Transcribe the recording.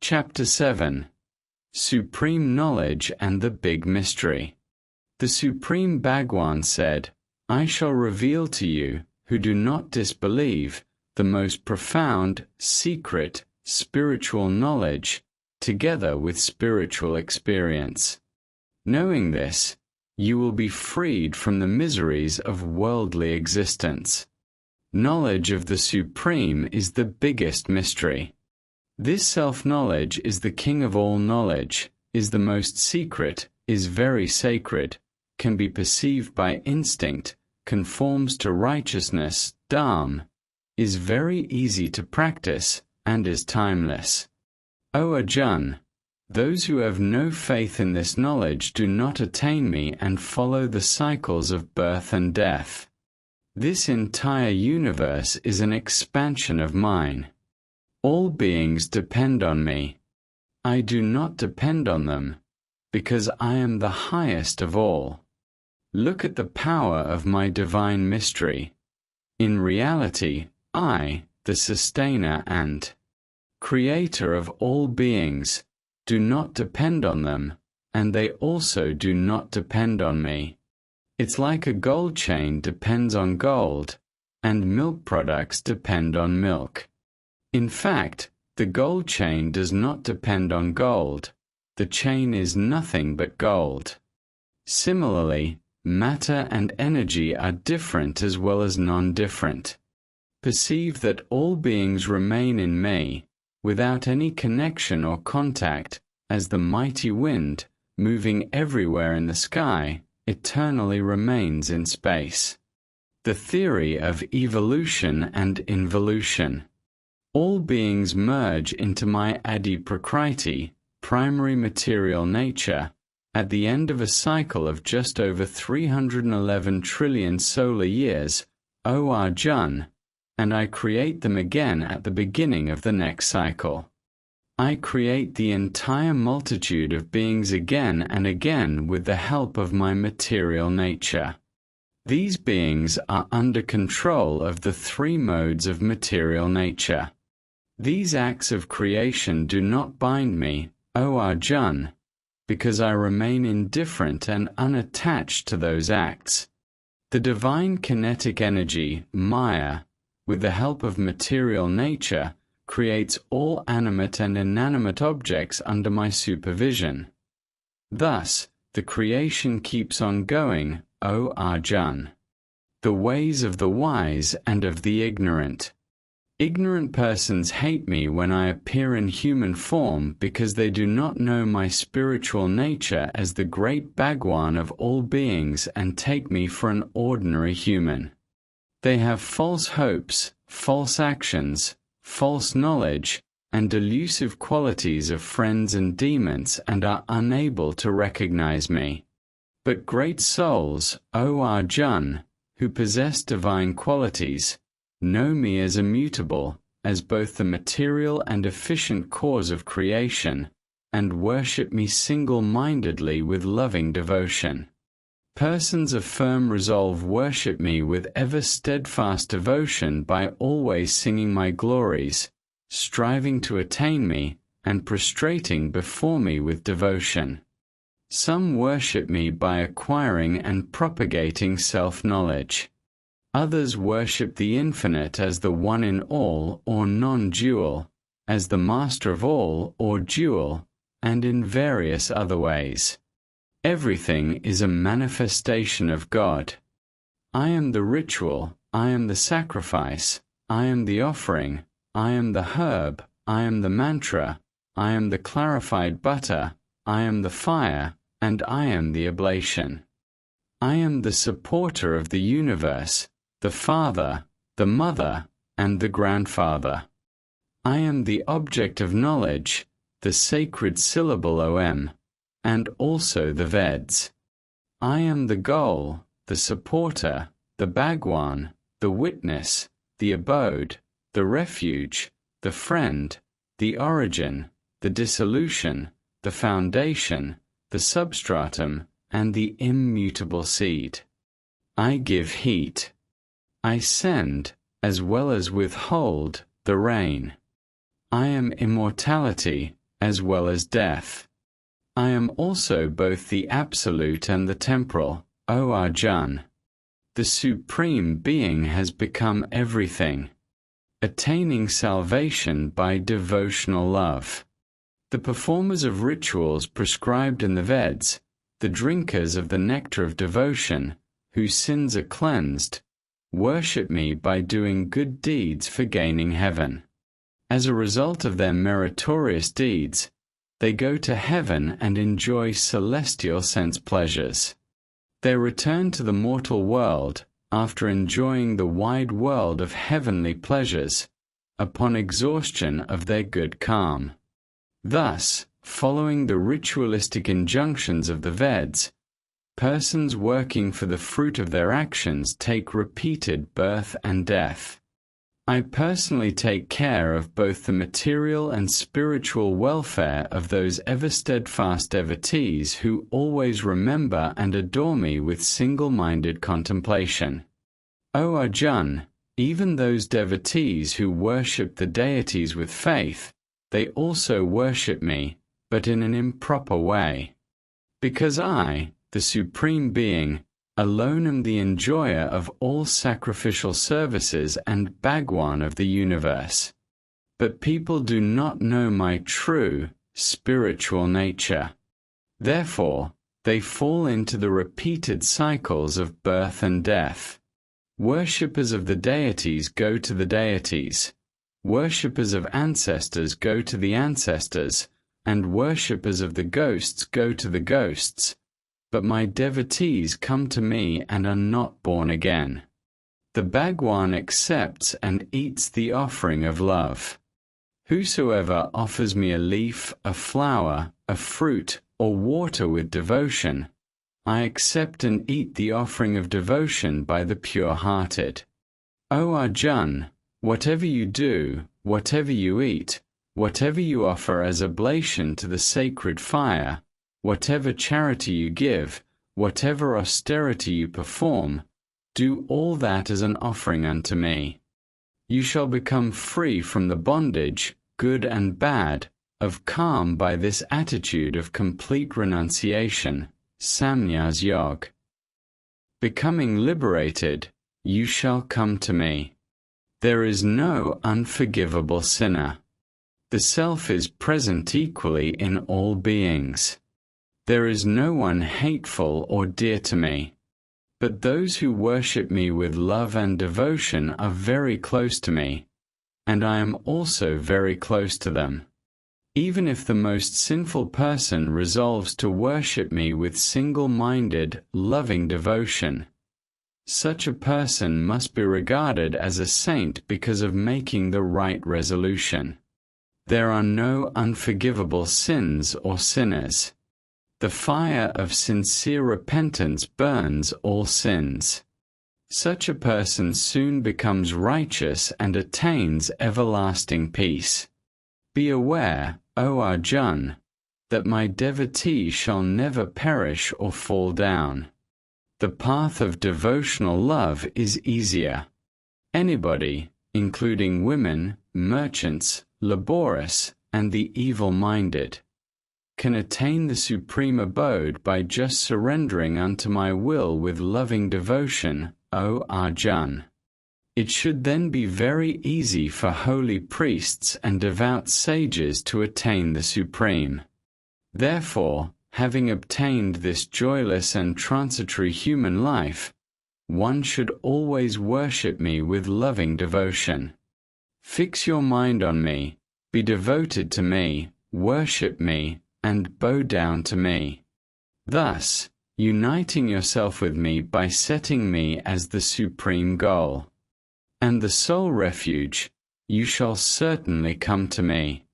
Chapter 7. Supreme Knowledge and the Big Mystery. The Supreme Bhagwan said, I shall reveal to you, who do not disbelieve, the most profound, secret, spiritual knowledge, together with spiritual experience. Knowing this, you will be freed from the miseries of worldly existence. Knowledge of the Supreme is the biggest mystery. This self-knowledge is the king of all knowledge, is the most secret, is very sacred, can be perceived by instinct, conforms to righteousness, dharma, is very easy to practice, and is timeless. O Arjun, those who have no faith in this knowledge do not attain me and follow the cycles of birth and death. This entire universe is an expansion of mine. All beings depend on me. I do not depend on them, because I am the highest of all. Look at the power of my divine mystery. In reality, I, the sustainer and creator of all beings, do not depend on them, and they also do not depend on me. It's like a gold chain depends on gold, and milk products depend on milk. In fact, the gold chain does not depend on gold. The chain is nothing but gold. Similarly, matter and energy are different as well as non-different. Perceive that all beings remain in me, without any connection or contact, as the mighty wind, moving everywhere in the sky, eternally remains in space. The theory of evolution and involution. All beings merge into my Adi Prakriti, primary material nature, at the end of a cycle of just over 311 trillion solar years, O Arjun, and I create them again at the beginning of the next cycle. I create the entire multitude of beings again and again with the help of my material nature. These beings are under control of the three modes of material nature. These acts of creation do not bind me, O Arjun, because I remain indifferent and unattached to those acts. The divine kinetic energy, Maya, with the help of material nature, creates all animate and inanimate objects under my supervision. Thus, the creation keeps on going, O Arjun. The ways of the wise and of the ignorant. Ignorant persons hate me when I appear in human form because they do not know my spiritual nature as the great Bhagwan of all beings and take me for an ordinary human. They have false hopes, false actions, false knowledge, and delusive qualities of friends and demons and are unable to recognize me. But great souls, O Arjun, who possess divine qualities, know me as immutable, as both the material and efficient cause of creation, and worship me single-mindedly with loving devotion. Persons of firm resolve worship me with ever-steadfast devotion by always singing my glories, striving to attain me, and prostrating before me with devotion. Some worship me by acquiring and propagating self-knowledge. Others worship the infinite as the one in all or non-dual, as the master of all or dual, and in various other ways. Everything is a manifestation of God. I am the ritual, I am the sacrifice, I am the offering, I am the herb, I am the mantra, I am the clarified butter, I am the fire, and I am the oblation. I am the supporter of the universe, the father, the mother, and the grandfather. I am the object of knowledge, the sacred syllable Om, and also the Veds. I am the goal, the supporter, the Bhagwan, the witness, the abode, the refuge, the friend, the origin, the dissolution, the foundation, the substratum, and the immutable seed. I give heat. I send, as well as withhold, the rain. I am immortality, as well as death. I am also both the absolute and the temporal, O Arjun. The Supreme Being has become everything. Attaining salvation by devotional love. The performers of rituals prescribed in the Veds, the drinkers of the nectar of devotion, whose sins are cleansed, worship me by doing good deeds for gaining heaven. As a result of their meritorious deeds, they go to heaven and enjoy celestial sense pleasures. They return to the mortal world after enjoying the wide world of heavenly pleasures, upon exhaustion of their good karma. Thus, following the ritualistic injunctions of the Veds, persons working for the fruit of their actions take repeated birth and death. I personally take care of both the material and spiritual welfare of those ever-steadfast devotees who always remember and adore me with single-minded contemplation. O Arjun, even those devotees who worship the deities with faith, they also worship me, but in an improper way. Because I, the Supreme Being, alone am the enjoyer of all sacrificial services and Bhagwan of the universe. But people do not know my true, spiritual nature. Therefore, they fall into the repeated cycles of birth and death. Worshippers of the deities go to the deities. Worshippers of ancestors go to the ancestors, and worshippers of the ghosts go to the ghosts. But my devotees come to me and are not born again. The Bhagwan accepts and eats the offering of love. Whosoever offers me a leaf, a flower, a fruit, or water with devotion, I accept and eat the offering of devotion by the pure-hearted. O Arjun, whatever you do, whatever you eat, whatever you offer as oblation to the sacred fire, whatever charity you give, whatever austerity you perform, do all that as an offering unto me. You shall become free from the bondage, good and bad, of karma by this attitude of complete renunciation, samnyas yoga. Becoming liberated, you shall come to me. There is no unforgivable sinner. The Self is present equally in all beings. There is no one hateful or dear to me. But those who worship me with love and devotion are very close to me, and I am also very close to them. Even if the most sinful person resolves to worship me with single-minded, loving devotion, such a person must be regarded as a saint because of making the right resolution. There are no unforgivable sins or sinners. The fire of sincere repentance burns all sins. Such a person soon becomes righteous and attains everlasting peace. Be aware, O Arjun, that my devotee shall never perish or fall down. The path of devotional love is easier. Anybody, including women, merchants, laborious, and the evil-minded, can attain the supreme abode by just surrendering unto my will with loving devotion, O Arjun. It should then be very easy for holy priests and devout sages to attain the supreme. Therefore, having obtained this joyless and transitory human life, one should always worship me with loving devotion. Fix your mind on me, be devoted to me, worship me, and bow down to me. Thus, uniting yourself with me by setting me as the supreme goal and the sole refuge, you shall certainly come to me.